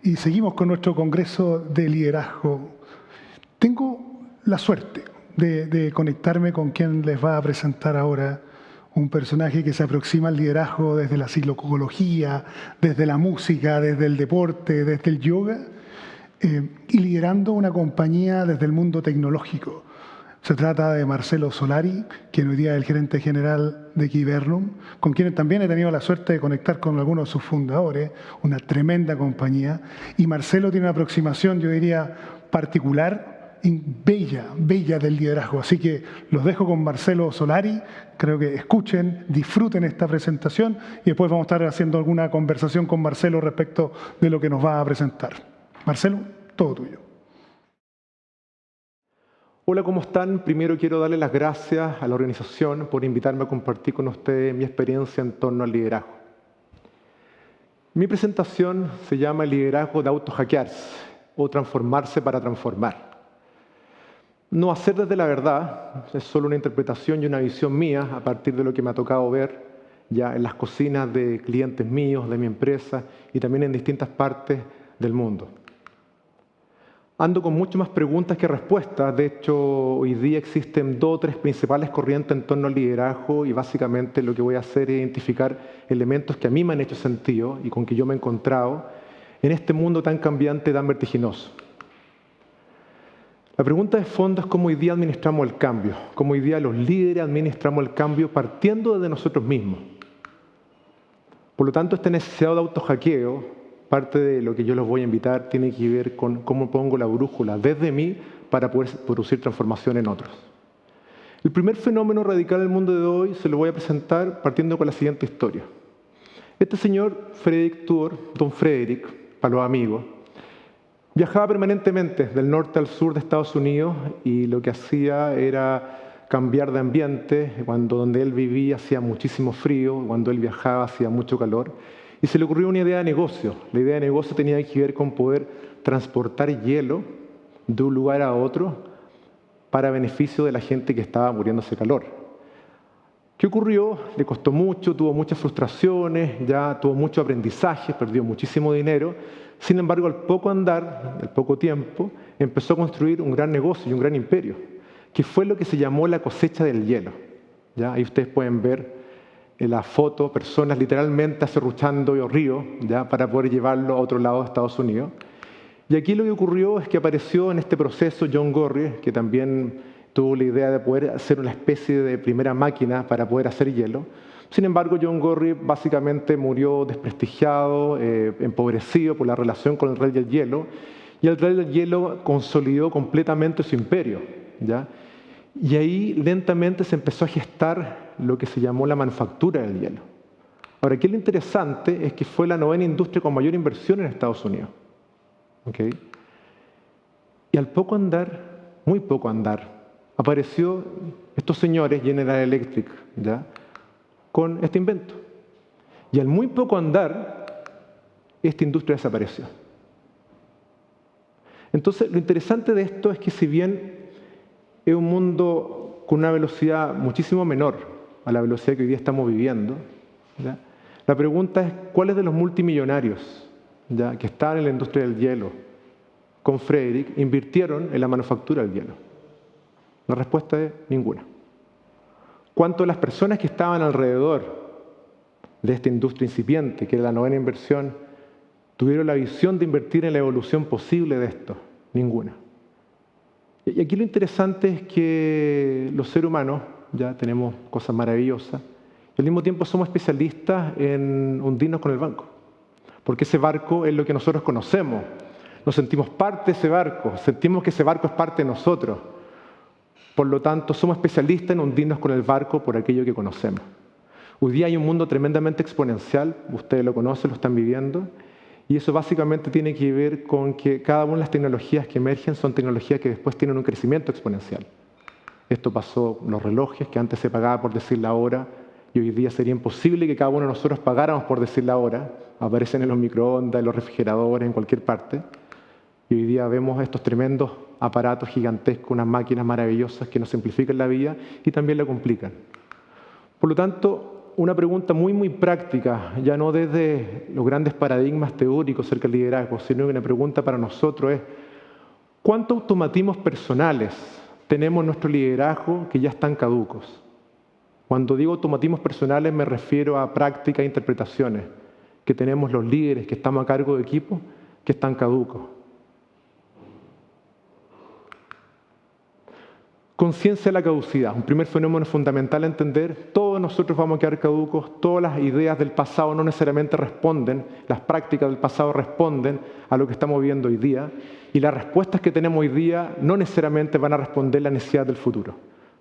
y seguimos con nuestro Congreso de Liderazgo. Tengo la suerte de conectarme con quien les va a presentar ahora, un personaje que se aproxima al liderazgo desde la psicología, desde la música, desde el deporte, desde el yoga, y liderando una compañía desde el mundo tecnológico. Se trata de Marcelo Solari, quien hoy día es el gerente general de Kibernum, con quien también he tenido la suerte de conectar con algunos de sus fundadores, una tremenda compañía. Y Marcelo tiene una aproximación, yo diría, particular y bella del liderazgo. Así que los dejo con Marcelo Solari. Creo que escuchen, disfruten esta presentación y después vamos a estar haciendo alguna conversación con Marcelo respecto de lo que nos va a presentar. Marcelo, todo tuyo. Hola, ¿cómo están? Primero quiero darle las gracias a la organización por invitarme a compartir con ustedes mi experiencia en torno al liderazgo. Mi presentación se llama el liderazgo de autohackearse o transformarse para transformar. No hacer desde la verdad, es solo una interpretación y una visión mía a partir de lo que me ha tocado ver ya en las cocinas de clientes míos, de mi empresa y también en distintas partes del mundo. Ando con mucho más preguntas que respuestas. De hecho, hoy día existen 2 o 3 principales corrientes en torno al liderazgo y básicamente lo que voy a hacer es identificar elementos que a mí me han hecho sentido y con que yo me he encontrado en este mundo tan cambiante, tan vertiginoso. La pregunta de fondo es cómo hoy día administramos el cambio, cómo hoy día los líderes administramos el cambio partiendo de nosotros mismos. Por lo tanto, esta necesidad de autohackeo, parte de lo que yo los voy a invitar tiene que ver con cómo pongo la brújula desde mí para poder producir transformación en otros. El primer fenómeno radical del mundo de hoy se lo voy a presentar partiendo con la siguiente historia. Este señor, Frederick Tudor, Don Frederick, para los amigos, viajaba permanentemente del norte al sur de Estados Unidos y lo que hacía era cambiar de ambiente. Cuando donde él vivía hacía muchísimo frío, cuando él viajaba hacía mucho calor. Y se le ocurrió una idea de negocio. La idea de negocio tenía que ver con poder transportar hielo de un lugar a otro para beneficio de la gente que estaba muriéndose de calor. ¿Qué ocurrió? Le costó mucho, tuvo muchas frustraciones, ya tuvo mucho aprendizaje, perdió muchísimo dinero. Sin embargo, al poco andar, al poco tiempo, empezó a construir un gran negocio y un gran imperio, que fue lo que se llamó la cosecha del hielo. ¿Ya? Ahí ustedes pueden ver en la foto, personas literalmente acerruchando el río ya para poder llevarlo a otro lado de Estados Unidos. Y aquí lo que ocurrió es que apareció en este proceso John Gorrie, que también tuvo la idea de poder hacer una especie de primera máquina para poder hacer hielo. Sin embargo, John Gorrie básicamente murió desprestigiado, empobrecido por la relación con el rey del hielo, y el rey del hielo consolidó completamente su imperio, ¿ya? Y ahí lentamente se empezó a gestar lo que se llamó la manufactura del hielo. Ahora, aquí lo interesante es que fue la 9ª industria con mayor inversión en Estados Unidos. ¿Okay? Y al poco andar, muy poco andar, apareció estos señores, General Electric, ¿ya? Con este invento. Y al muy poco andar, esta industria desapareció. Entonces, lo interesante de esto es que si bien es un mundo con una velocidad muchísimo menor a la velocidad que hoy día estamos viviendo, ¿ya? La pregunta es, ¿cuáles de los multimillonarios ¿ya? que estaban en la industria del hielo con Frederick invirtieron en la manufactura del hielo? La respuesta es ninguna. ¿Cuántas de las personas que estaban alrededor de esta industria incipiente, que era la 9ª inversión, tuvieron la visión de invertir en la evolución posible de esto? Ninguna. Y aquí lo interesante es que los seres humanos ya tenemos cosas maravillosas y al mismo tiempo somos especialistas en hundirnos con el barco. Porque ese barco es lo que nosotros conocemos. Nos sentimos parte de ese barco, sentimos que ese barco es parte de nosotros. Por lo tanto, somos especialistas en hundirnos con el barco por aquello que conocemos. Hoy día hay un mundo tremendamente exponencial, ustedes lo conocen, lo están viviendo, y eso básicamente tiene que ver con que cada una de las tecnologías que emergen son tecnologías que después tienen un crecimiento exponencial. Esto pasó en los relojes, que antes se pagaba por decir la hora, y hoy día sería imposible que cada uno de nosotros pagáramos por decir la hora. Aparecen en los microondas, en los refrigeradores, en cualquier parte. Y hoy día vemos estos tremendos aparatos gigantescos, unas máquinas maravillosas que nos simplifican la vida y también la complican. Por lo tanto, una pregunta muy, muy práctica, ya no desde los grandes paradigmas teóricos acerca del liderazgo, sino que una pregunta para nosotros es, ¿cuántos automatismos personales tenemos en nuestro liderazgo que ya están caducos? Cuando digo automatismos personales me refiero a prácticas e interpretaciones que tenemos los líderes que estamos a cargo de equipos que están caducos. Conciencia de la caducidad, un primer fenómeno fundamental a entender, todos nosotros vamos a quedar caducos, todas las ideas del pasado no necesariamente responden, las prácticas del pasado responden a lo que estamos viviendo hoy día, y las respuestas que tenemos hoy día no necesariamente van a responder a la necesidad del futuro.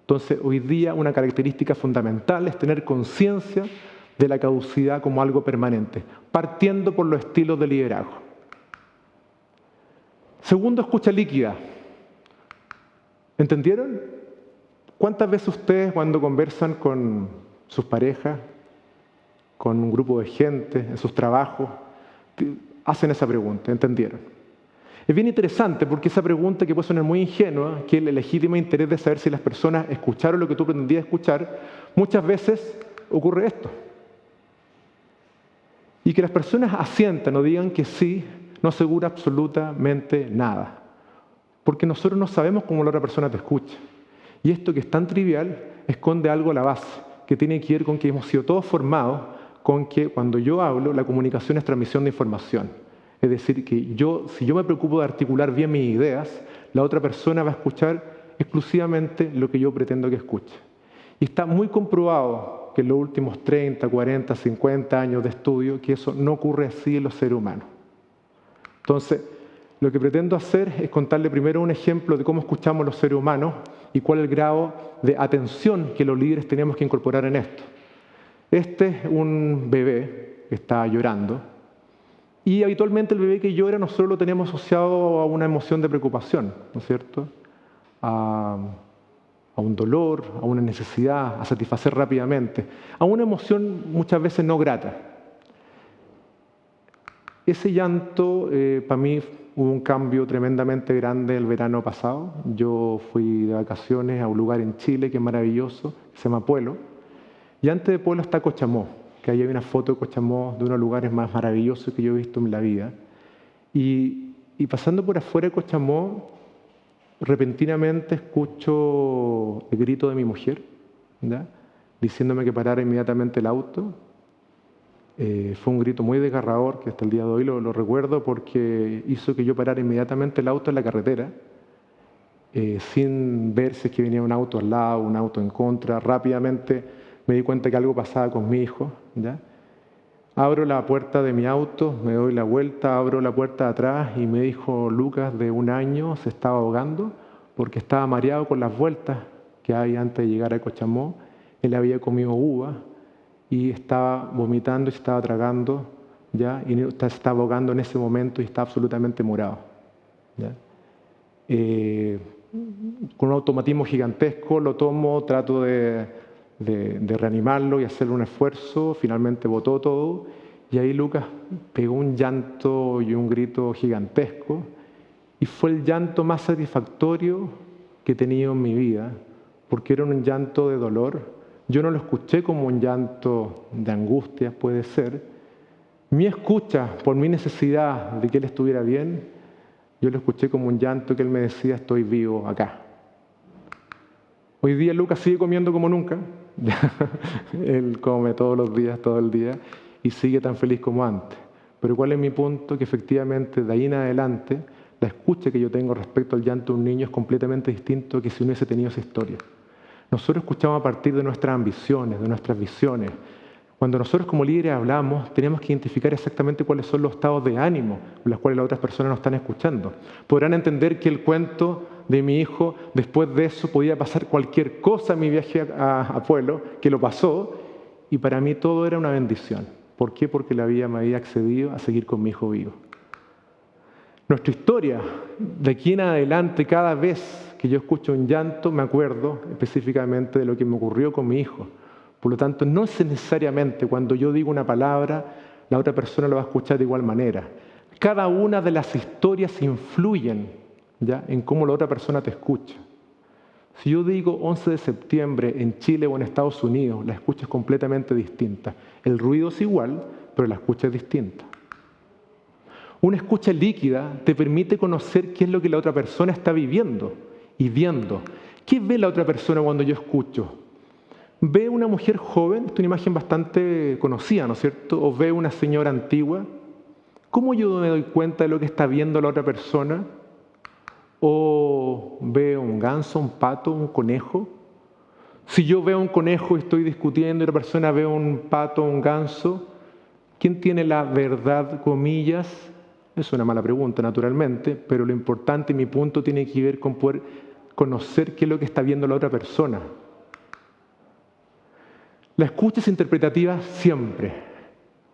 Entonces, hoy día una característica fundamental es tener conciencia de la caducidad como algo permanente, partiendo por los estilos de liderazgo. Segundo, escucha líquida. ¿Entendieron? ¿Cuántas veces ustedes cuando conversan con sus parejas, con un grupo de gente, en sus trabajos, hacen esa pregunta? ¿Entendieron? Es bien interesante porque esa pregunta, que puede sonar muy ingenua, que es el legítimo interés de saber si las personas escucharon lo que tú pretendías escuchar, muchas veces ocurre esto. Y que las personas asientan o digan que sí, no asegura absolutamente nada. Porque nosotros no sabemos cómo la otra persona te escucha. Y esto que es tan trivial esconde algo a la base, que tiene que ver con que hemos sido todos formados con que cuando yo hablo, la comunicación es transmisión de información. Es decir, que si yo me preocupo de articular bien mis ideas, la otra persona va a escuchar exclusivamente lo que yo pretendo que escuche. Y está muy comprobado que en los últimos 30, 40, 50 años de estudio, que eso no ocurre así en los seres humanos. Entonces, lo que pretendo hacer es contarle primero un ejemplo de cómo escuchamos los seres humanos y cuál es el grado de atención que los líderes tenemos que incorporar en esto. Este es un bebé que está llorando y habitualmente el bebé que llora nosotros lo tenemos asociado a una emoción de preocupación, ¿no es cierto? A un dolor, a una necesidad, a satisfacer rápidamente, a una emoción muchas veces no grata. Ese llanto, para mí, hubo un cambio tremendamente grande el verano pasado. Yo fui de vacaciones a un lugar en Chile que es maravilloso, que se llama Puelo. Y antes de Puelo está Cochamó, que ahí hay una foto de Cochamó, de uno de los lugares más maravillosos que yo he visto en la vida. Y pasando por afuera de Cochamó, repentinamente escucho el grito de mi mujer, ¿ya? Diciéndome que parara inmediatamente el auto. Fue un grito muy desgarrador, que hasta el día de hoy lo recuerdo, porque hizo que yo parara inmediatamente el auto en la carretera, sin ver si es que venía un auto al lado, un auto en contra. Rápidamente me di cuenta que algo pasaba con mi hijo, ¿ya? Abro la puerta de mi auto, me doy la vuelta, abro la puerta de atrás y me dijo Lucas, de 1 año, se estaba ahogando porque estaba mareado con las vueltas que hay antes de llegar a Cochamó. Él había comido uva y estaba vomitando y se estaba tragando, ¿ya? Y se estaba ahogando en ese momento y estaba absolutamente morado, ¿ya? Con un automatismo gigantesco lo tomo, trato de reanimarlo y hacerle un esfuerzo. Finalmente botó todo y ahí Lucas pegó un llanto y un grito gigantesco y fue el llanto más satisfactorio que he tenido en mi vida, porque era un llanto de dolor. Yo no lo escuché como un llanto de angustia, puede ser. Mi escucha por mi necesidad de que él estuviera bien, yo lo escuché como un llanto que él me decía, estoy vivo acá. Hoy día Lucas sigue comiendo como nunca. Él come todos los días, todo el día, y sigue tan feliz como antes. Pero ¿cuál es mi punto? Que efectivamente de ahí en adelante, la escucha que yo tengo respecto al llanto de un niño es completamente distinto que si no hubiese tenido esa historia. Nosotros escuchamos a partir de nuestras ambiciones, de nuestras visiones. Cuando nosotros como líderes hablamos, tenemos que identificar exactamente cuáles son los estados de ánimo con los cuales las otras personas nos están escuchando. Podrán entender que el cuento de mi hijo, después de eso podía pasar cualquier cosa en mi viaje a Pueblo, que lo pasó, y para mí todo era una bendición. ¿Por qué? Porque me había accedido a seguir con mi hijo vivo. Nuestra historia, de aquí en adelante, cada vez que yo escucho un llanto, me acuerdo específicamente de lo que me ocurrió con mi hijo. Por lo tanto, no es necesariamente cuando yo digo una palabra, la otra persona lo va a escuchar de igual manera. Cada una de las historias influyen, ¿ya?, en cómo la otra persona te escucha. Si yo digo 11 de septiembre en Chile o en Estados Unidos, la escucha es completamente distinta. El ruido es igual, pero la escucha es distinta. Una escucha líquida te permite conocer qué es lo que la otra persona está viviendo y viendo. ¿Qué ve la otra persona cuando yo escucho? ¿Ve una mujer joven? Esta es una imagen bastante conocida, ¿no es cierto? ¿O ve una señora antigua? ¿Cómo yo me doy cuenta de lo que está viendo la otra persona? ¿O ve un ganso, un pato, un conejo? Si yo veo un conejo y estoy discutiendo y la persona ve un pato, un ganso, ¿quién tiene la verdad, comillas? Es una mala pregunta, naturalmente, pero lo importante, mi punto, tiene que ver con poder conocer qué es lo que está viendo la otra persona. La escucha es interpretativa siempre,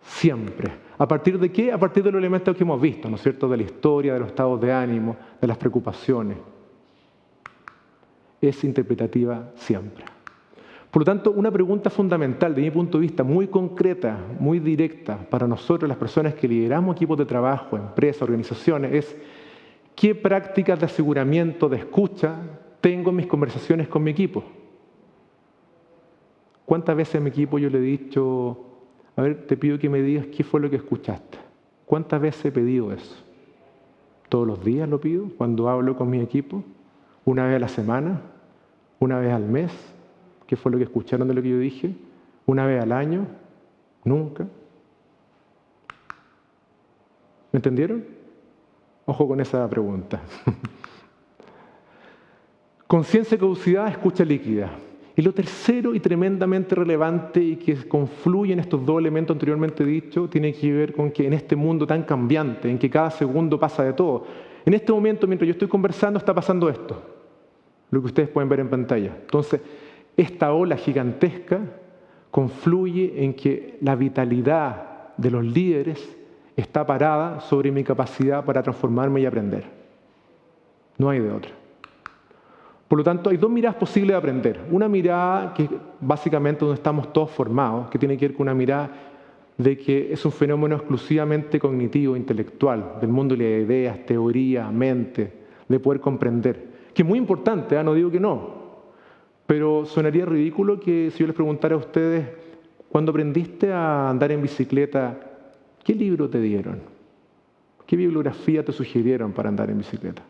siempre. ¿A partir de qué? A partir de los elementos que hemos visto, ¿no es cierto? De la historia, de los estados de ánimo, de las preocupaciones. Es interpretativa siempre. Por lo tanto, una pregunta fundamental, de mi punto de vista, muy concreta, muy directa para nosotros, las personas que lideramos equipos de trabajo, empresas, organizaciones, es ¿qué prácticas de aseguramiento, de escucha tengo en mis conversaciones con mi equipo? ¿Cuántas veces a mi equipo yo le he dicho, a ver, te pido que me digas qué fue lo que escuchaste? ¿Cuántas veces he pedido eso? ¿Todos los días lo pido cuando hablo con mi equipo? ¿Una vez a la semana? ¿Una vez al mes? ¿Qué fue lo que escucharon de lo que yo dije? ¿Una vez al año? ¿Nunca? ¿Me entendieron? Ojo con esa pregunta. Conciencia y caducidad, escucha líquida. Y lo tercero y tremendamente relevante y que confluye en estos dos elementos anteriormente dichos, tiene que ver con que en este mundo tan cambiante, en que cada segundo pasa de todo, en este momento, mientras yo estoy conversando, está pasando esto, lo que ustedes pueden ver en pantalla. Entonces, esta ola gigantesca confluye en que la vitalidad de los líderes está parada sobre mi capacidad para transformarme y aprender. No hay de otra. Por lo tanto, hay dos miradas posibles de aprender. Una mirada que básicamente donde estamos todos formados, que tiene que ver con una mirada de que es un fenómeno exclusivamente cognitivo, intelectual, del mundo de las ideas, teoría, mente, de poder comprender. Que es muy importante, no digo que no, pero sonaría ridículo que si yo les preguntara a ustedes, cuando aprendiste a andar en bicicleta, ¿qué libro te dieron? ¿Qué bibliografía te sugirieron para andar en bicicleta?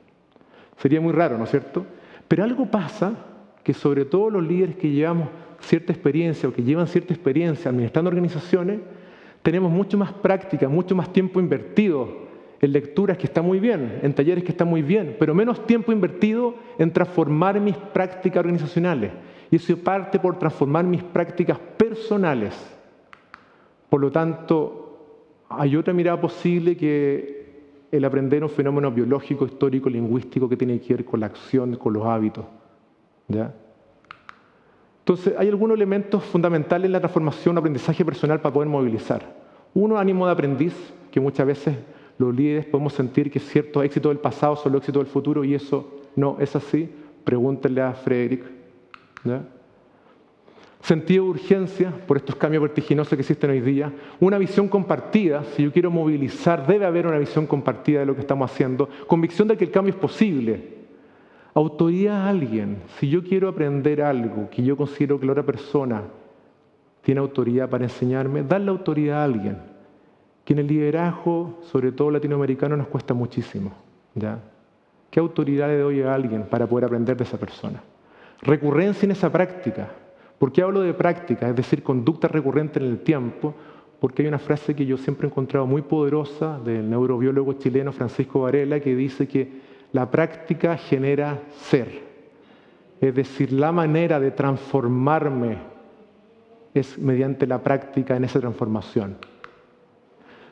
Sería muy raro, ¿no es cierto? Pero algo pasa que sobre todo los líderes que llevamos cierta experiencia o que llevan cierta experiencia administrando organizaciones, tenemos mucho más práctica, mucho más tiempo invertido en lecturas que está muy bien, en talleres que está muy bien, pero menos tiempo invertido en transformar mis prácticas organizacionales. Y eso parte por transformar mis prácticas personales. Por lo tanto, hay otra mirada posible que el aprender un fenómeno biológico, histórico, lingüístico que tiene que ver con la acción, con los hábitos. ¿Ya? Entonces, hay algunos elementos fundamentales en la transformación, aprendizaje personal para poder movilizar. Uno, ánimo de aprendiz, que muchas veces los líderes podemos sentir que ciertos éxitos del pasado son los éxitos del futuro y eso no es así. Pregúntenle a Frederick. ¿Ya? Sentido de urgencia por estos cambios vertiginosos que existen hoy día. Una visión compartida, si yo quiero movilizar, debe haber una visión compartida de lo que estamos haciendo. Convicción de que el cambio es posible. Autoridad a alguien. Si yo quiero aprender algo que yo considero que la otra persona tiene autoridad para enseñarme, darle autoridad a alguien. Que en el liderazgo, sobre todo latinoamericano, nos cuesta muchísimo. ¿Ya? ¿Qué autoridad le doy a alguien para poder aprender de esa persona? Recurrencia en esa práctica. ¿Por qué hablo de práctica? Es decir, conducta recurrente en el tiempo, porque hay una frase que yo siempre he encontrado muy poderosa del neurobiólogo chileno Francisco Varela que dice que la práctica genera ser. Es decir, la manera de transformarme es mediante la práctica en esa transformación.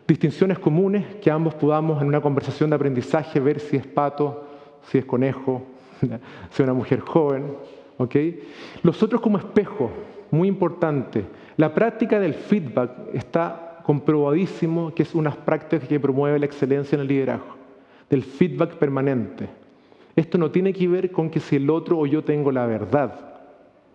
Distinciones comunes que ambos podamos en una conversación de aprendizaje ver si es pato, si es conejo, si es una mujer joven. ¿Okay? Los otros como espejo, muy importante. La práctica del feedback está comprobadísimo que es una práctica que promueve la excelencia en el liderazgo, del feedback permanente. Esto no tiene que ver con que si el otro o yo tengo la verdad.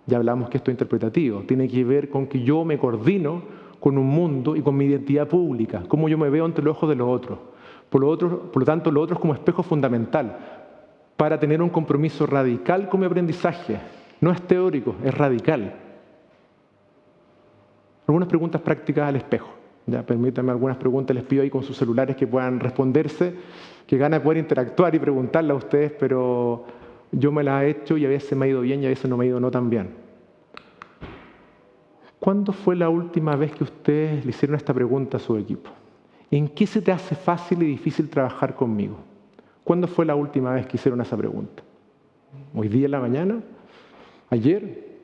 Ya hablamos que esto es interpretativo. Tiene que ver con que yo me coordino con un mundo y con mi identidad pública, cómo yo me veo entre los ojos de los otros. Por lo tanto, lo otro es como espejo fundamental. para tener un compromiso radical con mi aprendizaje. No es teórico, es radical. Algunas preguntas prácticas al espejo. Ya, permítanme algunas preguntas, les pido ahí con sus celulares que puedan responderse, que gana de poder interactuar y preguntarle a ustedes, pero yo me las he hecho y a veces me ha ido bien y a veces no me ha ido no tan bien. ¿Cuándo fue la última vez que ustedes le hicieron esta pregunta a su equipo? ¿En qué se te hace fácil y difícil trabajar conmigo? ¿Cuándo fue la última vez que hicieron esa pregunta? ¿Hoy día en la mañana? ¿Ayer?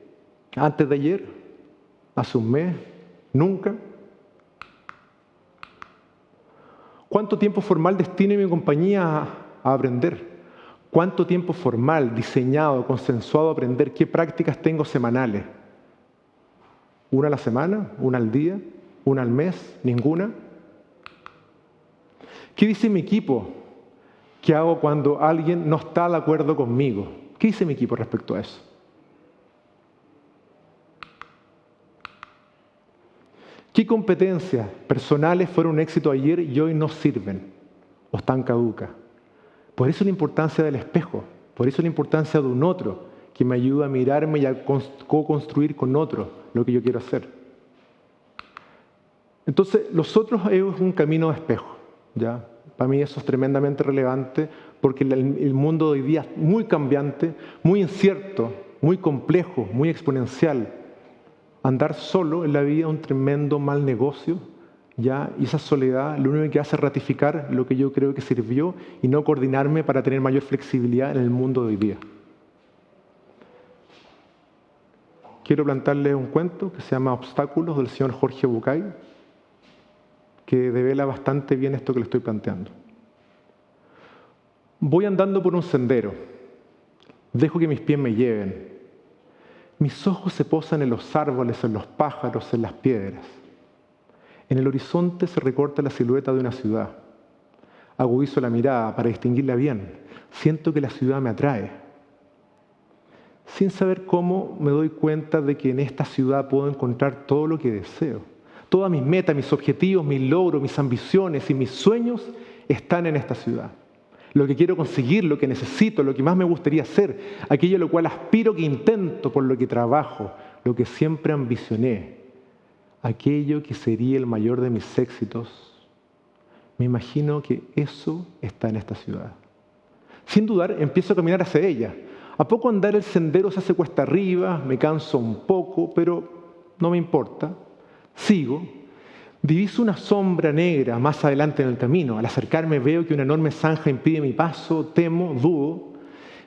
¿Antes de ayer? ¿Hace un mes? ¿Nunca? ¿Cuánto tiempo formal destino mi compañía a aprender? ¿Cuánto tiempo formal, diseñado, consensuado a aprender? ¿Qué prácticas tengo semanales? ¿Una a la semana? ¿Una al día? ¿Una al mes? ¿Ninguna? ¿Qué dice mi equipo? ¿Qué hago cuando alguien no está de acuerdo conmigo? ¿Qué dice mi equipo respecto a eso? ¿Qué competencias personales fueron un éxito ayer y hoy no sirven o están caducas? Por eso la importancia del espejo, por eso la importancia de un otro que me ayuda a mirarme y a co-construir con otro lo que yo quiero hacer. Entonces, los otros es un camino de espejo, ¿ya? Para mí eso es tremendamente relevante porque el mundo de hoy día es muy cambiante, muy incierto, muy complejo, muy exponencial. Andar solo en la vida es un tremendo mal negocio, ¿ya? Y esa soledad lo único que hace es ratificar lo que yo creo que sirvió y no coordinarme para tener mayor flexibilidad en el mundo de hoy día. Quiero plantarles un cuento que se llama Obstáculos, del señor Jorge Bucay, que devela bastante bien esto que le estoy planteando. Voy andando por un sendero, dejo que mis pies me lleven. Mis ojos se posan en los árboles, en los pájaros, en las piedras. En el horizonte se recorta la silueta de una ciudad. Agudizo la mirada para distinguirla bien. Siento que la ciudad me atrae. Sin saber cómo, me doy cuenta de que en esta ciudad puedo encontrar todo lo que deseo. Todas mis metas, mis objetivos, mis logros, mis ambiciones y mis sueños están en esta ciudad. Lo que quiero conseguir, lo que necesito, lo que más me gustaría hacer, aquello a lo cual aspiro, que intento, por lo que trabajo, lo que siempre ambicioné, aquello que sería el mayor de mis éxitos. Me imagino que eso está en esta ciudad. Sin dudar, empiezo a caminar hacia ella. A poco andar el sendero se hace cuesta arriba, me canso un poco, pero no me importa. Sigo. Diviso una sombra negra más adelante en el camino. Al acercarme veo que una enorme zanja impide mi paso, temo, dudo.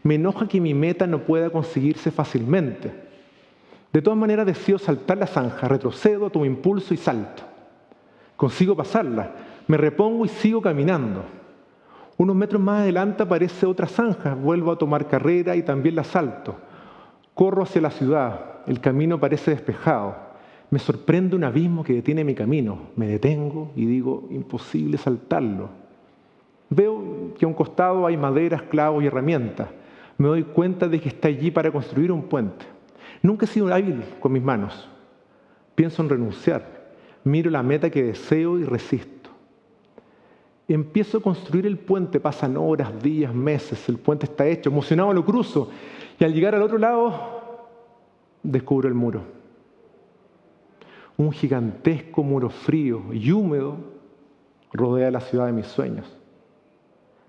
Me enoja que mi meta no pueda conseguirse fácilmente. De todas maneras decido saltar la zanja, retrocedo, tomo impulso y salto. Consigo pasarla, me repongo y sigo caminando. Unos metros más adelante aparece otra zanja, vuelvo a tomar carrera y también la salto. Corro hacia la ciudad, el camino parece despejado. Me sorprende un abismo que detiene mi camino. Me detengo y digo, imposible saltarlo. Veo que a un costado hay maderas, clavos y herramientas. Me doy cuenta de que está allí para construir un puente. Nunca he sido hábil con mis manos. Pienso en renunciar. Miro la meta que deseo y resisto. Empiezo a construir el puente. Pasan horas, días, meses. El puente está hecho. Emocionado lo cruzo. Y al llegar al otro lado, descubro el muro. Un gigantesco muro frío y húmedo rodea la ciudad de mis sueños.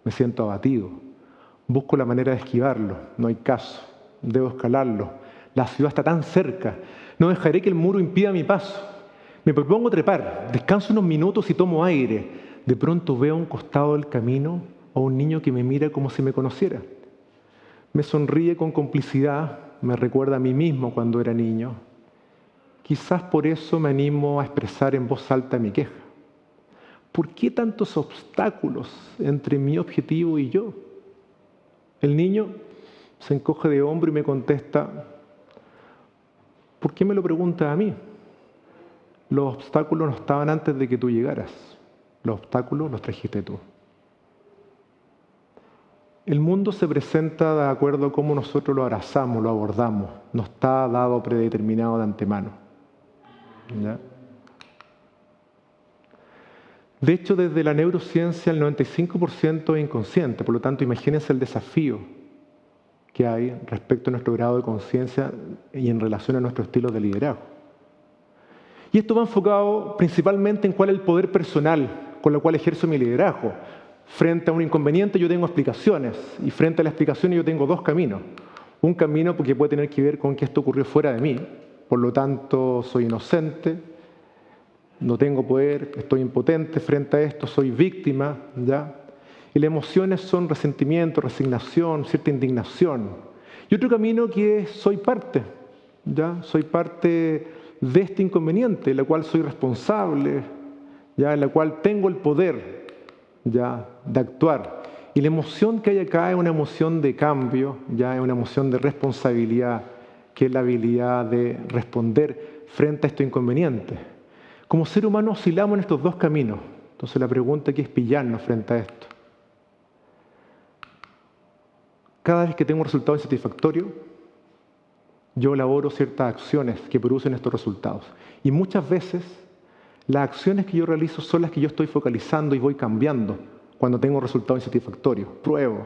Me siento abatido. Busco la manera de esquivarlo. No hay caso. Debo escalarlo. La ciudad está tan cerca. No dejaré que el muro impida mi paso. Me propongo trepar. Descanso unos minutos y tomo aire. De pronto veo a un costado del camino a un niño que me mira como si me conociera. Me sonríe con complicidad. Me recuerda a mí mismo cuando era niño. Quizás por eso me animo a expresar en voz alta mi queja. ¿Por qué tantos obstáculos entre mi objetivo y yo? El niño se encoge de hombro y me contesta, ¿por qué me lo preguntas a mí? Los obstáculos no estaban antes de que tú llegaras. Los obstáculos los trajiste tú. El mundo se presenta de acuerdo a cómo nosotros lo abrazamos, lo abordamos. No está dado predeterminado de antemano. ¿Ya? De hecho, desde la neurociencia el 95% es inconsciente, por lo tanto, imagínense el desafío que hay respecto a nuestro grado de conciencia y en relación a nuestro estilo de liderazgo. Y esto va enfocado principalmente en cuál es el poder personal con el cual ejerzo mi liderazgo. Frente a un inconveniente yo tengo explicaciones, y frente a las explicaciones yo tengo dos caminos. Un camino porque puede tener que ver con que esto ocurrió fuera de mí, por lo tanto soy inocente, no tengo poder, estoy impotente frente a esto, soy víctima, ¿ya? Y las emociones son resentimiento, resignación, cierta indignación. Y otro camino que es soy parte, ¿ya? Soy parte de este inconveniente, en la cual soy responsable, ¿ya? En la cual tengo el poder, ¿ya? De actuar. Y la emoción que hay acá es una emoción de cambio, ¿ya? Es una emoción de responsabilidad, que es la habilidad de responder frente a estos inconvenientes. Como ser humano oscilamos en estos dos caminos. Entonces la pregunta aquí es pillarnos frente a esto. Cada vez que tengo un resultado insatisfactorio, yo elaboro ciertas acciones que producen estos resultados. Y muchas veces las acciones que yo realizo son las que yo estoy focalizando y voy cambiando cuando tengo resultados insatisfactorios. Pruebo.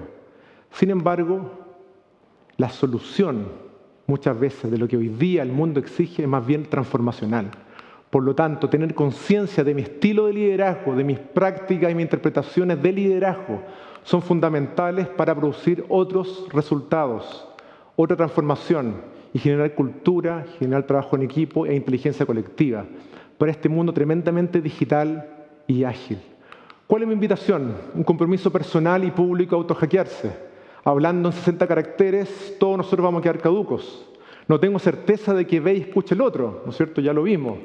Sin embargo, la solución muchas veces de lo que hoy día el mundo exige es más bien transformacional. Por lo tanto, tener conciencia de mi estilo de liderazgo, de mis prácticas y mis interpretaciones de liderazgo son fundamentales para producir otros resultados, otra transformación y generar cultura, generar trabajo en equipo e inteligencia colectiva para este mundo tremendamente digital y ágil. ¿Cuál es mi invitación? Un compromiso personal y público a autohackearse. Hablando en 60 caracteres, todos nosotros vamos a quedar caducos. No tengo certeza de que ve y escuche el otro, ¿no es cierto? Ya lo vimos.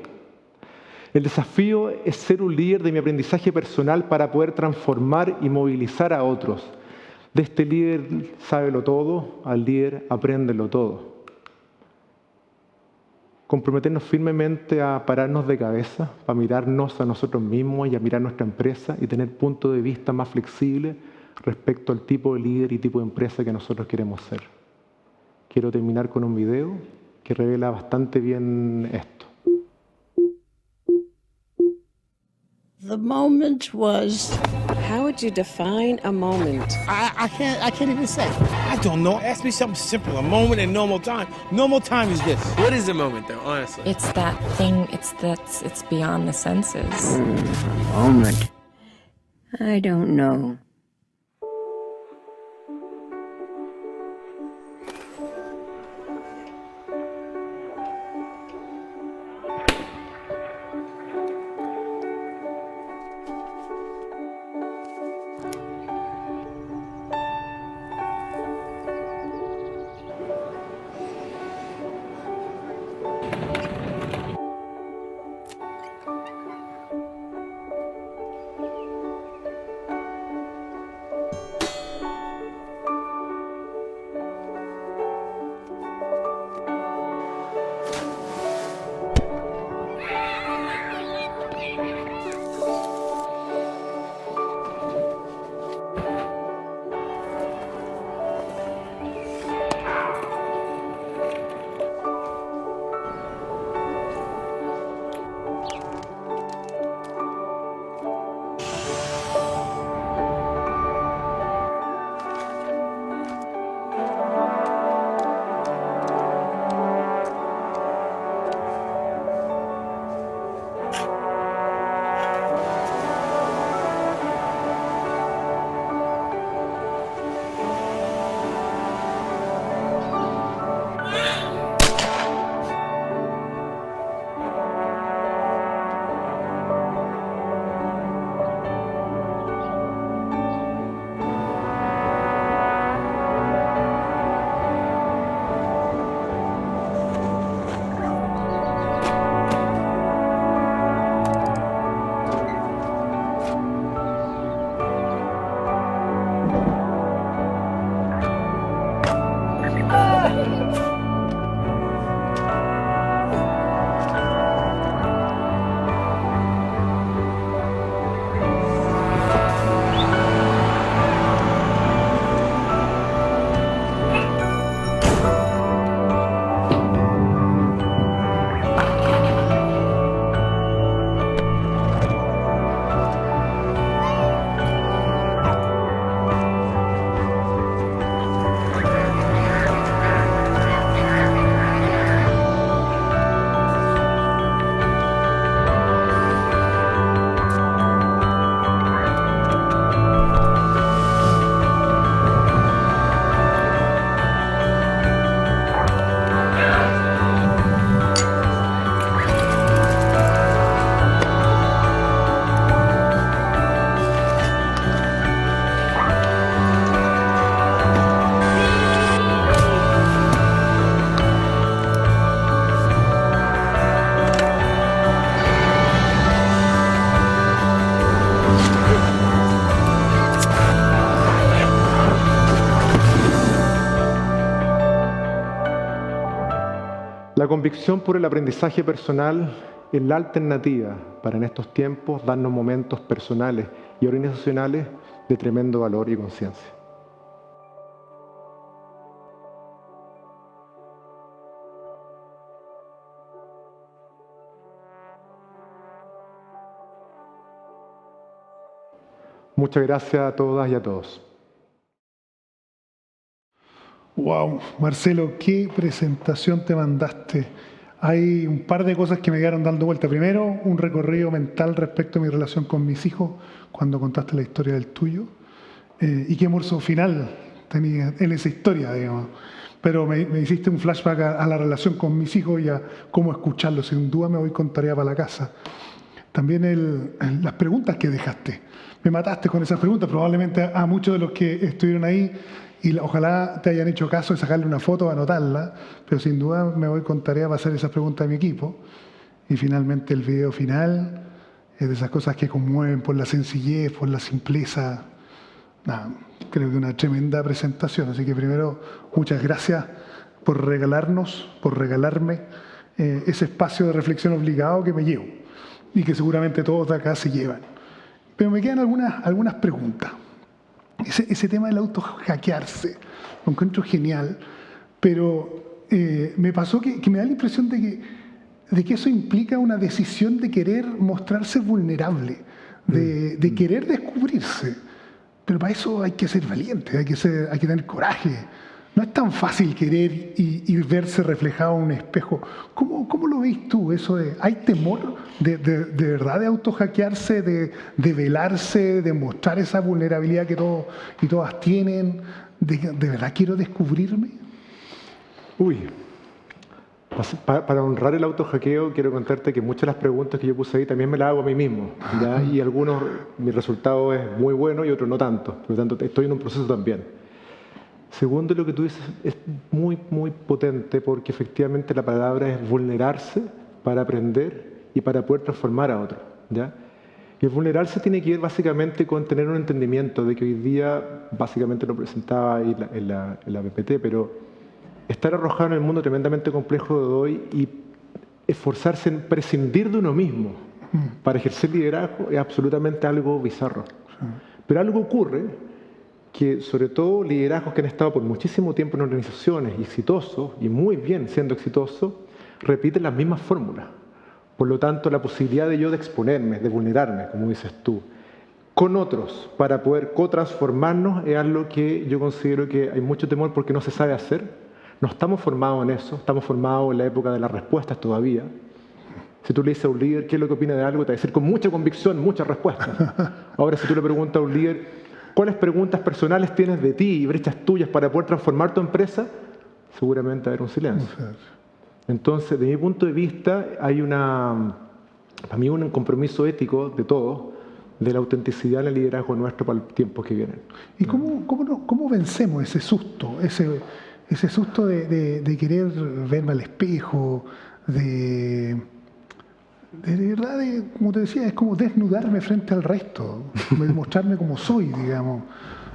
El desafío es ser un líder de mi aprendizaje personal para poder transformar y movilizar a otros. De este líder sábelo todo, al líder apréndelo todo. Comprometernos firmemente a pararnos de cabeza, para mirarnos a nosotros mismos y a mirar nuestra empresa y tener punto de vista más flexible respecto al tipo de líder y tipo de empresa que nosotros queremos ser. Quiero terminar con un video que revela bastante bien esto. The moment was. How would you define a moment? I can't even say. I don't know. Ask me something simple. A moment in normal time. Normal time is this. What is a moment, though, honestly? It's that thing, it's beyond the senses. Moment. I don't know. convicción por el aprendizaje personal es la alternativa para en estos tiempos darnos momentos personales y organizacionales de tremendo valor y conciencia. Muchas gracias a todas y a todos. Wow, Marcelo, qué presentación te mandaste. Hay un par de cosas que me quedaron dando vuelta. Primero, un recorrido mental respecto a mi relación con mis hijos cuando contaste la historia del tuyo. Y qué morso final tenía en esa historia, digamos. Pero me hiciste un flashback a la relación con mis hijos y a cómo escucharlos. Sin duda me voy con tarea para la casa. También las preguntas que dejaste. Me mataste con esas preguntas, probablemente a muchos de los que estuvieron ahí, y ojalá te hayan hecho caso de sacarle una foto, anotarla, pero sin duda me voy con tarea para hacer esas preguntas a mi equipo. Y finalmente el video final es de esas cosas que conmueven por la sencillez, por la simpleza. Nada, creo que una tremenda presentación. Así que primero, muchas gracias por regalarme ese espacio de reflexión obligado que me llevo y que seguramente todos de acá se llevan. Pero me quedan algunas preguntas. Ese tema del auto-hackearse, lo encuentro genial, pero me pasó que me da la impresión de que eso implica una decisión de querer mostrarse vulnerable, de querer descubrirse. Pero para eso hay que ser valiente, hay que tener coraje. No es tan fácil querer y verse reflejado en un espejo. ¿Cómo lo ves tú eso de, hay temor de verdad de auto-hackearse, de velarse, de mostrar esa vulnerabilidad que todos y todas tienen? ¿De verdad quiero descubrirme? Uy, para honrar el auto-hackeo quiero contarte que muchas de las preguntas que yo puse ahí también me las hago a mí mismo, ¿ya? Y algunos, mi resultado es muy bueno y otros no tanto. Por lo tanto, estoy en un proceso también. Segundo, lo que tú dices es muy, muy potente porque efectivamente la palabra es vulnerarse para aprender y para poder transformar a otro, ¿ya? Y el vulnerarse tiene que ver básicamente con tener un entendimiento de que hoy día, básicamente lo presentaba ahí en la PPT, pero estar arrojado en el mundo tremendamente complejo de hoy y esforzarse en prescindir de uno mismo para ejercer liderazgo es absolutamente algo bizarro. Pero algo ocurre que sobre todo liderazgos que han estado por muchísimo tiempo en organizaciones y exitosos, y muy bien siendo exitosos, repiten las mismas fórmulas. Por lo tanto, la posibilidad de yo de exponerme, de vulnerarme, como dices tú, con otros para poder co-transformarnos es algo que yo considero que hay mucho temor porque no se sabe hacer. No estamos formados en eso, estamos formados en la época de las respuestas todavía. Si tú le dices a un líder qué es lo que opina de algo, te va a decir con mucha convicción, muchas respuestas. Ahora, si tú le preguntas a un líder ¿cuáles preguntas personales tienes de ti y brechas tuyas para poder transformar tu empresa? Seguramente va a haber un silencio. Entonces, de mi punto de vista, hay para mí un compromiso ético de todos de la autenticidad en el liderazgo nuestro para los tiempos que vienen. ¿Y cómo vencemos ese susto? Ese susto de querer verme al espejo, de verdad, como te decía, es como desnudarme frente al resto, demostrarme como soy, digamos.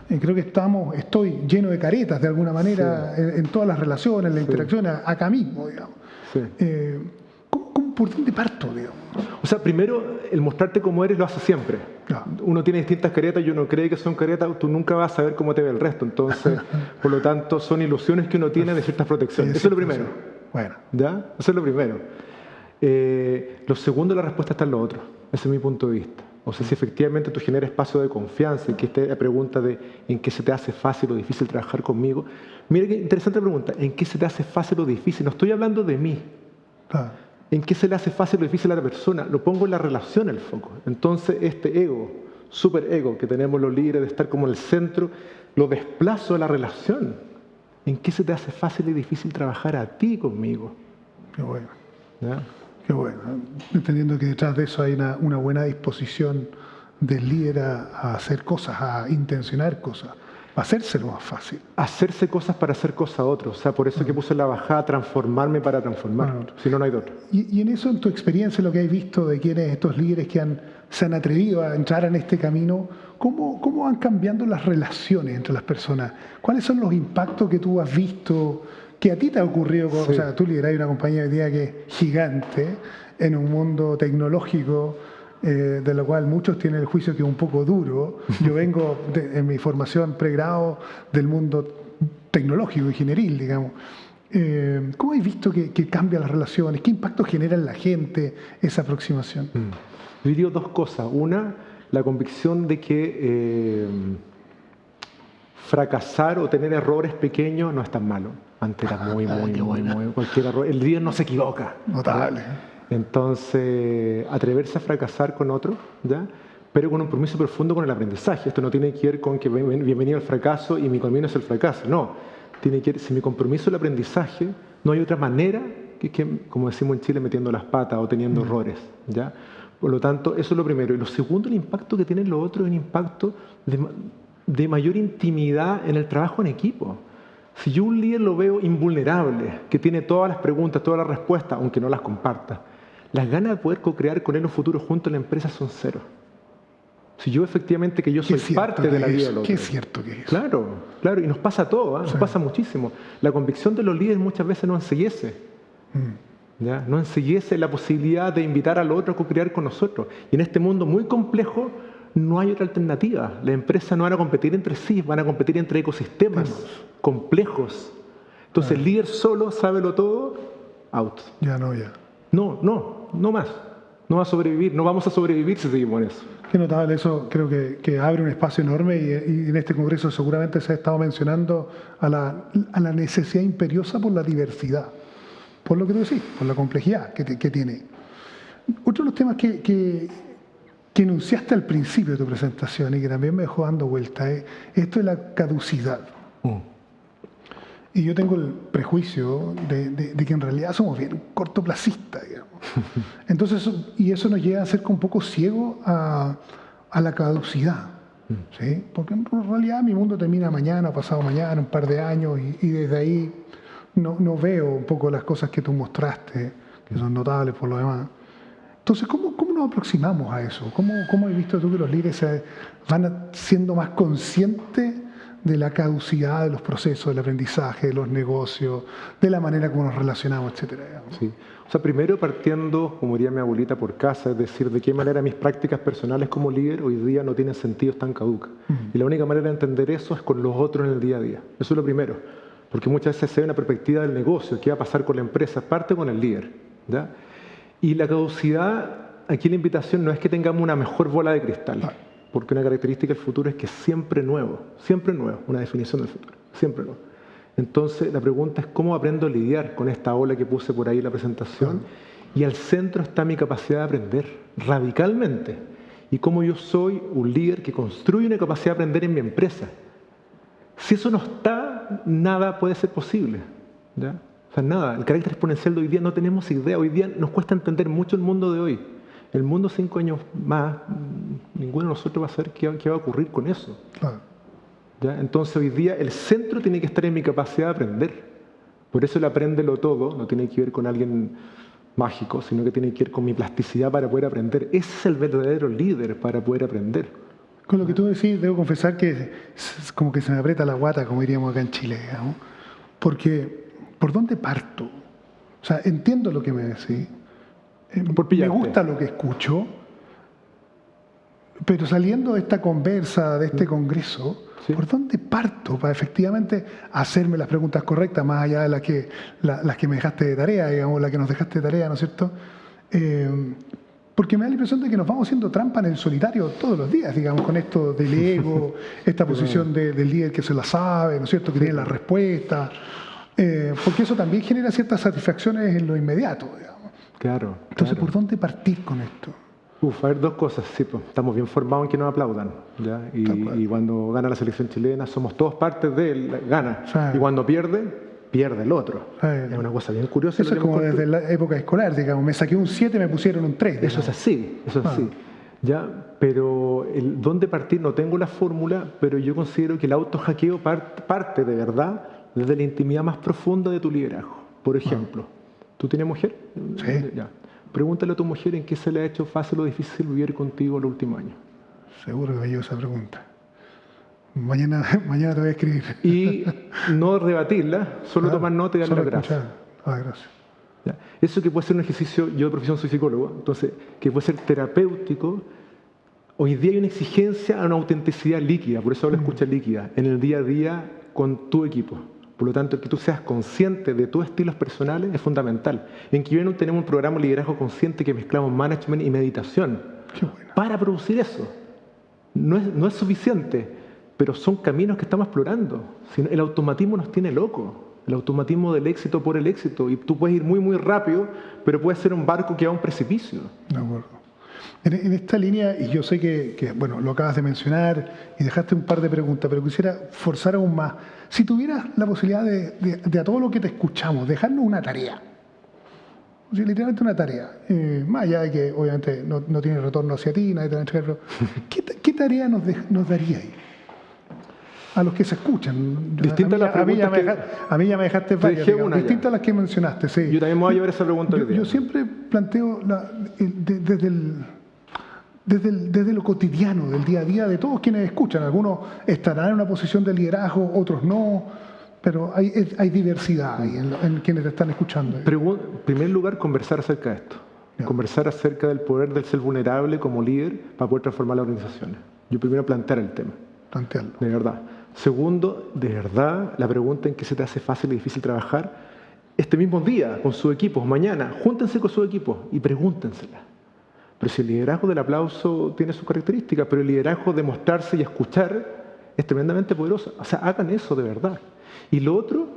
Creo que estoy lleno de caretas de alguna manera en todas las relaciones, en las interacciones, acá mismo, digamos. Sí. ¿Por dónde parto, digamos? O sea, primero, el mostrarte como eres lo hace siempre. Uno tiene distintas caretas y uno cree que son caretas, tú nunca vas a saber cómo te ve el resto. Entonces, por lo tanto, son ilusiones que uno tiene de ciertas protecciones. Eso es lo primero. Bueno. ¿Ya? Eso es lo primero. Lo segundo, la respuesta está en lo otro. Ese es mi punto de vista. O sea, si efectivamente tú generas espacio de confianza, y que esta pregunta de en qué se te hace fácil o difícil trabajar conmigo. Mira qué interesante pregunta. ¿En qué se te hace fácil o difícil? No estoy hablando de mí. ¿En qué se le hace fácil o difícil a la persona? Lo pongo en la relación el foco. Entonces, este ego, super ego que tenemos los líderes de estar como en el centro, lo desplazo a la relación. ¿En qué se te hace fácil y difícil trabajar a ti conmigo? Qué bueno. ¿Ya? Qué bueno. Entendiendo que detrás de eso hay una buena disposición del líder a hacer cosas, a intencionar cosas, a hacérselo más fácil. Hacerse cosas para hacer cosas a otros. O sea, por eso que puse la bajada, transformarme para transformar. Si no, no hay otro. Y en eso, en tu experiencia, lo que has visto de quiénes estos líderes que se han atrevido a entrar en este camino, ¿cómo van cambiando las relaciones entre las personas? ¿Cuáles son los impactos que tú has visto que a ti te ha ocurrido, Sí. o sea, tú lideras una compañía hoy día que es gigante en un mundo tecnológico de lo cual muchos tienen el juicio que es un poco duro. Yo vengo en mi formación pregrado del mundo tecnológico, ingenieril, digamos. ¿Cómo has visto que cambian las relaciones? ¿Qué impacto genera en la gente esa aproximación? Yo diría dos cosas. Una, la convicción de que fracasar o tener errores pequeños no es tan malo. Antes era muy, cualquier error. El líder no se equivoca. Notable. Entonces, atreverse a fracasar con otros, ¿ya? Pero con un compromiso profundo con el aprendizaje. Esto no tiene que ver con que bienvenido al fracaso y mi camino es el fracaso. No. Tiene que ver, si mi compromiso es el aprendizaje, no hay otra manera que, como decimos en Chile, metiendo las patas o teniendo errores, ¿ya? Por lo tanto, eso es lo primero. Y lo segundo, el impacto que tiene lo otro es un impacto de mayor intimidad en el trabajo en equipo. Si yo un líder lo veo invulnerable, que tiene todas las preguntas, todas las respuestas, aunque no las comparta, las ganas de poder co-crear con él un futuro junto a la empresa son cero. Si yo efectivamente que yo soy parte de la vida del otro. Qué cierto que es. Claro, claro, y nos pasa a todos, nos pasa muchísimo. La convicción de los líderes muchas veces no enseguece. ¿Ya? No enseguece la posibilidad de invitar al otro a co-crear con nosotros. Y en este mundo muy complejo no hay otra alternativa. Las empresas no van a competir entre sí, van a competir entre ecosistemas complejos. Entonces el líder solo, sábelo todo, out. Ya. No más. No va a sobrevivir, no vamos a sobrevivir si seguimos en eso. Qué notable eso, creo que abre un espacio enorme y en este congreso seguramente se ha estado mencionando a la necesidad imperiosa por la diversidad, por lo que tú decís, por la complejidad que tiene. Otro de los temas que enunciaste al principio de tu presentación y que también me dejó dando vuelta es esto de la caducidad. Y yo tengo el prejuicio de que en realidad somos bien cortoplacistas, digamos. Entonces, y eso nos lleva a ser un poco ciegos a la caducidad. ¿Sí? Porque en realidad mi mundo termina mañana, pasado mañana, un par de años, y desde ahí no veo un poco las cosas que tú mostraste, que son notables por lo demás. Entonces, ¿cómo nos aproximamos a eso? ¿Cómo has visto tú que los líderes van siendo más conscientes de la caducidad de los procesos, del aprendizaje, de los negocios, de la manera como nos relacionamos, etcétera? Digamos? Sí. O sea, primero partiendo, como diría mi abuelita, por casa, es decir, de qué manera mis prácticas personales como líder hoy día no tienen sentido, están caducas. Y la única manera de entender eso es con los otros en el día a día. Eso es lo primero. Porque muchas veces se ve una perspectiva del negocio, qué va a pasar con la empresa, parte con el líder, ¿ya? Y la caducidad, aquí la invitación no es que tengamos una mejor bola de cristal, porque una característica del futuro es que es siempre nuevo, una definición del futuro, siempre nuevo. Entonces la pregunta es cómo aprendo a lidiar con esta ola que puse por ahí en la presentación, y al centro está mi capacidad de aprender radicalmente, y cómo yo soy un líder que construye una capacidad de aprender en mi empresa. Si eso no está, nada puede ser posible, ¿ya? O sea, nada, el carácter exponencial de hoy día no tenemos idea, hoy día nos cuesta entender mucho el mundo de hoy. El mundo 5 años más, ninguno de nosotros va a saber qué va a ocurrir con eso. Claro. ¿Ya? Entonces hoy día el centro tiene que estar en mi capacidad de aprender. Por eso el apréndelo todo no tiene que ver con alguien mágico, sino que tiene que ver con mi plasticidad para poder aprender. Ese es el verdadero líder para poder aprender. Con lo que tú decís, debo confesar que es como que se me aprieta la guata, como diríamos acá en Chile, digamos. Porque, ¿por dónde parto? O sea, entiendo lo que me decís. Me gusta lo que escucho, pero saliendo de esta conversa, de este congreso, ¿por dónde parto para efectivamente hacerme las preguntas correctas, más allá de las que me dejaste de tarea, digamos, las que nos dejaste de tarea, ¿no es cierto? Porque me da la impresión de que nos vamos haciendo trampa en el solitario todos los días, digamos, con esto del ego, esta posición del líder que se la sabe, ¿no es cierto?, que tiene la respuesta, porque eso también genera ciertas satisfacciones en lo inmediato, digamos. Claro. Entonces, ¿por dónde partir con esto? A ver, dos cosas. Sí, pues, estamos bien formados en que nos aplaudan, ¿ya? Y cuando gana la selección chilena, somos todos parte de él, gana. Sí. Y cuando pierde el otro. Sí. Es una cosa bien curiosa. Eso es como desde la época escolar, digamos. Me saqué un 7, me pusieron un 3. Eso es así, eso es así. ¿Ya? Pero dónde partir no tengo la fórmula, pero yo considero que el autohackeo parte de verdad desde la intimidad más profunda de tu liderazgo. Por ejemplo, ¿tú tienes mujer? Sí. Ya. Pregúntale a tu mujer en qué se le ha hecho fácil o difícil vivir contigo el último año. Seguro que me llevo esa pregunta. Mañana te voy a escribir. Y no rebatirla, solo Claro, tomar nota y darle solo las gracias. escuchar. Ah, gracias. ¿Ya? Eso que puede ser un ejercicio, yo de profesión soy psicólogo, entonces, que puede ser terapéutico. Hoy día hay una exigencia a una autenticidad líquida, por eso hablo de escucha líquida, en el día a día con tu equipo. Por lo tanto, el que tú seas consciente de tus estilos personales es fundamental. En Kibernum tenemos un programa de liderazgo consciente que mezclamos management y meditación Qué bueno. para producir eso. No es suficiente, pero son caminos que estamos explorando. El automatismo nos tiene locos. El automatismo del éxito por el éxito. Y tú puedes ir muy, muy rápido, pero puedes ser un barco que va a un precipicio. De acuerdo. En esta línea, y yo sé que, bueno, lo acabas de mencionar y dejaste un par de preguntas, pero quisiera forzar aún más. Si tuvieras la posibilidad de a todo lo que te escuchamos, dejarnos una tarea, o sea, literalmente una tarea, más allá de que obviamente no tiene retorno hacia ti, nadie te va a entregar, pero ¿qué tarea nos daría ahí? A los que se escuchan. Distintas las preguntas a mí ya me dejaste varias, dejé digamos, una ya. distintas a las que mencionaste, sí. Yo también me voy a llevar esa pregunta hoy día. Yo siempre planteo desde lo cotidiano, del día a día, de todos quienes escuchan. Algunos estarán en una posición de liderazgo, otros no, pero hay diversidad ahí en quienes te están escuchando. En primer lugar, conversar acerca de esto. Ya. Conversar acerca del poder del ser vulnerable como líder para poder transformar las organizaciones. Yo primero plantear el tema, Plantearlo. de verdad. Segundo, de verdad, la pregunta en qué se te hace fácil y difícil trabajar, este mismo día, con sus equipos, mañana, júntense con sus equipos y pregúntensela. Pero si el liderazgo del aplauso tiene sus características, pero el liderazgo de mostrarse y escuchar es tremendamente poderoso. O sea, hagan eso de verdad. Y lo otro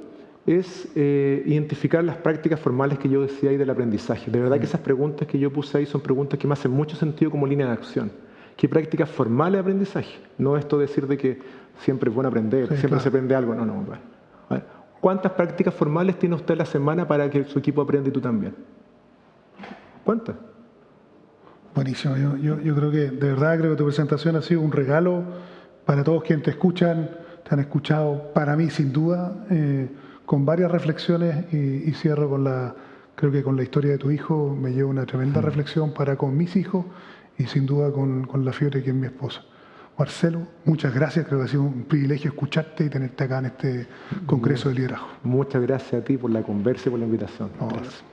es identificar las prácticas formales que yo decía ahí del aprendizaje. De verdad que esas preguntas que yo puse ahí son preguntas que me hacen mucho sentido como línea de acción. ¿Qué prácticas formales de aprendizaje? No esto de decir de que siempre es bueno aprender, Sí, siempre claro. se aprende algo. No. Bueno. A ver, ¿cuántas prácticas formales tiene usted a la semana para que su equipo aprenda y tú también? ¿Cuántas? Buenísimo. Yo creo que, de verdad, creo que tu presentación ha sido un regalo para todos quienes te escuchan, te han escuchado, para mí sin duda, con varias reflexiones y cierro creo que con la historia de tu hijo me llevo una tremenda reflexión para con mis hijos y sin duda con la Fiore, que es mi esposa. Marcelo, muchas gracias, creo que ha sido un privilegio escucharte y tenerte acá en este Congreso de Liderazgo. Muchas gracias a ti por la conversa y por la invitación. No, Gracias.